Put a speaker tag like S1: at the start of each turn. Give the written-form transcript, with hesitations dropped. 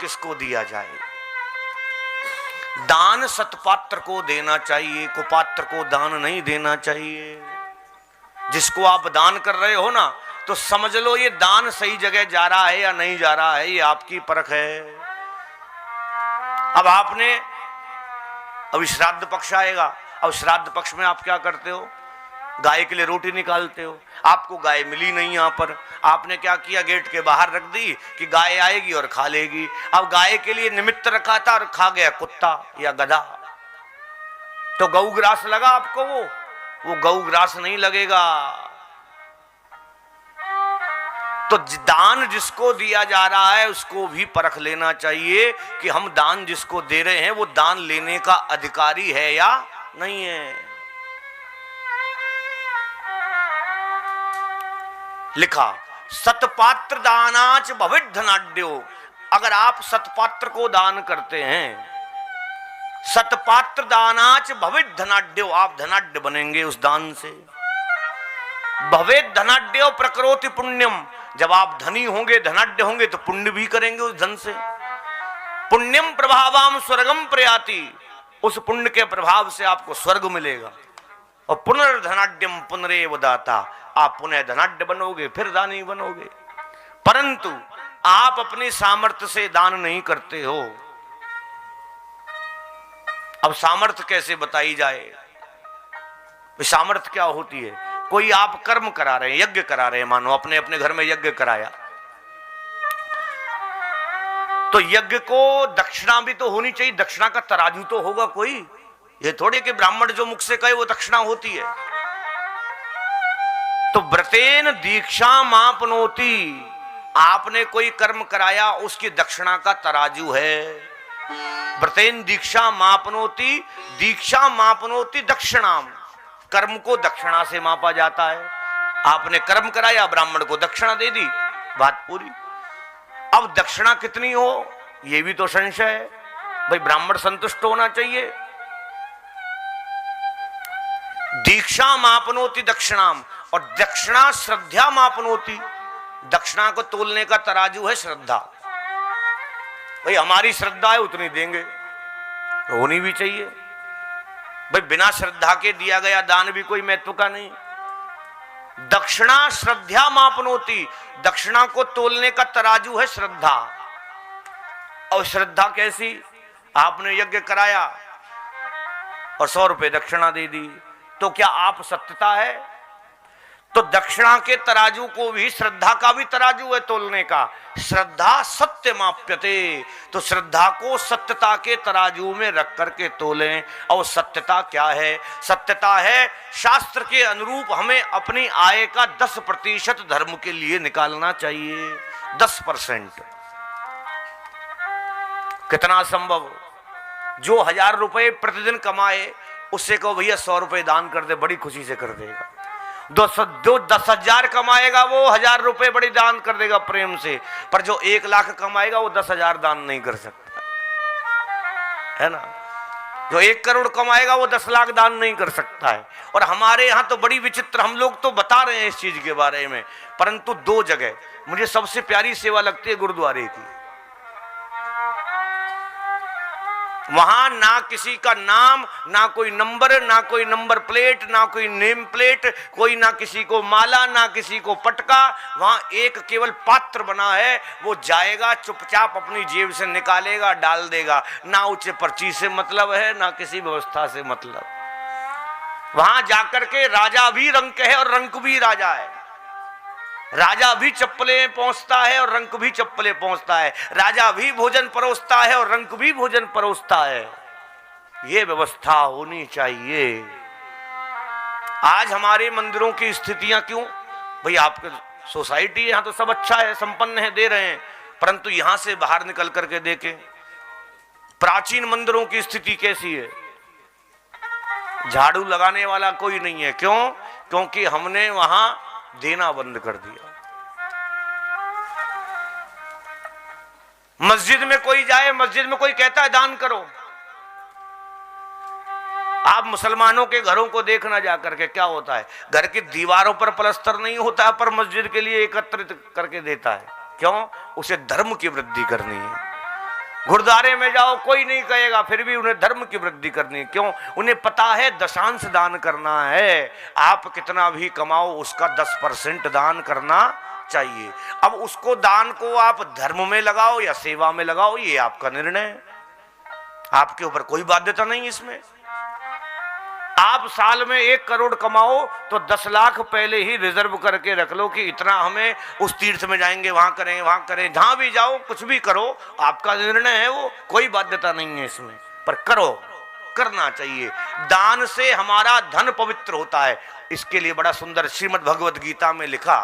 S1: किसको दिया जाए। दान सत्पात्र को देना चाहिए, कुपात्र को दान नहीं देना चाहिए। जिसको आप दान कर रहे हो ना, तो समझ लो ये दान सही जगह जा रहा है या नहीं जा रहा है, ये आपकी परख है। अब आपने, अब श्राद्ध पक्ष आएगा, अब श्राद्ध पक्ष में आप क्या करते हो, गाय के लिए रोटी निकालते हो। आपको गाय मिली नहीं, यहां पर आपने क्या किया, गेट के बाहर रख दी कि गाय आएगी और खा लेगी। अब गाय के लिए निमित्त रखा था और खा गया कुत्ता या गधा, तो गौग्रास लगा आपको, वो गौग्रास नहीं लगेगा। तो दान जिसको दिया जा रहा है उसको भी परख लेना चाहिए कि हम दान जिसको दे रहे हैं वो दान लेने का अधिकारी है या नहीं है। लिखा सतपात्र दानाच भवित धनाढ्यो। अगर आप सतपात्र को दान करते हैं, सतपात्र दानाच भवित धनाढ्यो, आप धनाढ्य बनेंगे उस दान से। भवेद धनाढ्यो प्रकरोति पुण्यम, जब आप धनी होंगे, धनाढ्य होंगे तो पुण्य भी करेंगे उस धन से। पुण्यम प्रभावाम स्वर्गम प्रयाति, उस पुण्य के प्रभाव से आपको स्वर्ग मिलेगा। और पुनर्धनाढ्यम पुनरेव दाता, आप पुनः धनाढ्य बनोगे, फिर दानी बनोगे। परंतु आप अपनी सामर्थ्य से दान नहीं करते हो। अब सामर्थ्य कैसे बताई जाए, सामर्थ्य क्या होती है। कोई आप कर्म करा रहे हैं, यज्ञ करा रहे हैं, मानो अपने अपने घर में यज्ञ कराया, तो यज्ञ को दक्षिणा भी तो होनी चाहिए, दक्षिणा का तराजू तो होगा कोई। ये थोड़ी कि ब्राह्मण जो मुख से कहे वो दक्षिणा होती है। तो व्रतेन दीक्षा मापनोति, आपने कोई कर्म कराया उसकी दक्षिणा का तराजू है। व्रतेन दीक्षा मापनोति, दीक्षा मापनोति दक्षिणाम, कर्म को दक्षिणा से मापा जाता है। आपने कर्म कराया, ब्राह्मण को दक्षिणा दे दी, बात पूरी। अब दक्षिणा कितनी हो ये भी तो संशय है, भाई ब्राह्मण संतुष्ट होना चाहिए। दीक्षा मापनोति दक्षिणाम, और दक्षिणा श्रद्धा मापनोति, दक्षिणा को तोलने का तराजू है श्रद्धा। भाई हमारी श्रद्धा है उतनी देंगे, होनी भी चाहिए। भाई बिना श्रद्धा के दिया गया दान भी कोई महत्व का नहीं। दक्षिणा श्रद्धा मापनोति, दक्षिणा को तोलने का तराजू है श्रद्धा। और श्रद्धा कैसी, आपने यज्ञ कराया और 100 रुपए दक्षिणा दे दी, तो क्या आप सत्यता है। तो दक्षिणा के तराजू को भी, श्रद्धा का भी तराजू है तोलने का। श्रद्धा सत्य माप्यते, तो श्रद्धा को सत्यता के तराजू में रख करके तोलें। और सत्यता क्या है, सत्यता है शास्त्र के अनुरूप हमें अपनी आय का 10% धर्म के लिए निकालना चाहिए। 10%। कितना संभव, जो 1000 रुपए प्रतिदिन कमाए उससे कहो भैया 100 रुपए दान कर दे, बड़ी खुशी से कर देगा। जो 10,000 कमाएगा वो 1000 रुपए बड़ी दान कर देगा प्रेम से। पर जो 1 लाख कमाएगा वो 10,000 दान नहीं कर सकता है ना। जो 1 करोड़ कमाएगा वो 10 लाख दान नहीं कर सकता है। और हमारे यहाँ तो बड़ी विचित्र, हम लोग तो बता रहे हैं इस चीज के बारे में, परंतु 2 जगह मुझे सबसे प्यारी सेवा लगती है गुरुद्वारे की। वहां ना किसी का नाम, ना कोई नंबर, ना कोई नंबर प्लेट, ना कोई नेम प्लेट, कोई ना किसी को माला, ना किसी को पटका। वहां एक केवल पात्र बना है, वो जाएगा चुपचाप अपनी जेब से निकालेगा, डाल देगा। ना उच्च पर्ची से मतलब है, ना किसी व्यवस्था से मतलब। वहां जाकर के राजा भी रंक है और रंक भी राजा है। राजा भी चप्पलें पहुंचता है और रंक भी चप्पलें पहुंचता है। राजा भी भोजन परोसता है और रंक भी भोजन परोसता है। ये व्यवस्था होनी चाहिए। आज हमारे मंदिरों की स्थितियां क्यों, भाई आपके सोसाइटी यहां तो सब अच्छा है, संपन्न है, दे रहे हैं, परंतु यहां से बाहर निकल करके देखें प्राचीन मंदिरों की स्थिति कैसी है। झाड़ू लगाने वाला कोई नहीं है। क्यों? क्योंकि हमने वहां देना बंद कर दिया। मस्जिद में कोई जाए, मस्जिद में कोई कहता है दान करो। आप मुसलमानों के घरों को देखना जाकर के, क्या होता है, घर की दीवारों पर प्लस्तर नहीं होता है, पर मस्जिद के लिए एकत्रित करके देता है। क्यों? उसे धर्म की वृद्धि करनी है। गुरुद्वारे में जाओ कोई नहीं कहेगा, फिर भी उन्हें धर्म की वृद्धि करनी है। क्यों? उन्हें पता है दशांश दान करना है। आप कितना भी कमाओ उसका 10% दान करना चाहिए। अब उसको दान को आप धर्म में लगाओ या सेवा में लगाओ, ये आपका निर्णय है, आपके ऊपर कोई बाध्यता नहीं इसमें। आप साल में 1 करोड़ कमाओ तो 10 लाख पहले ही रिजर्व करके रख लो कि इतना हमें उस तीर्थ में जाएंगे, वहां करें, जहां भी जाओ कुछ भी करो, आपका निर्णय है वो, कोई बाध्यता नहीं है इसमें, पर करो, करना चाहिए। दान से हमारा धन पवित्र होता है। इसके लिए बड़ा सुंदर श्रीमद् भगवद गीता में लिखा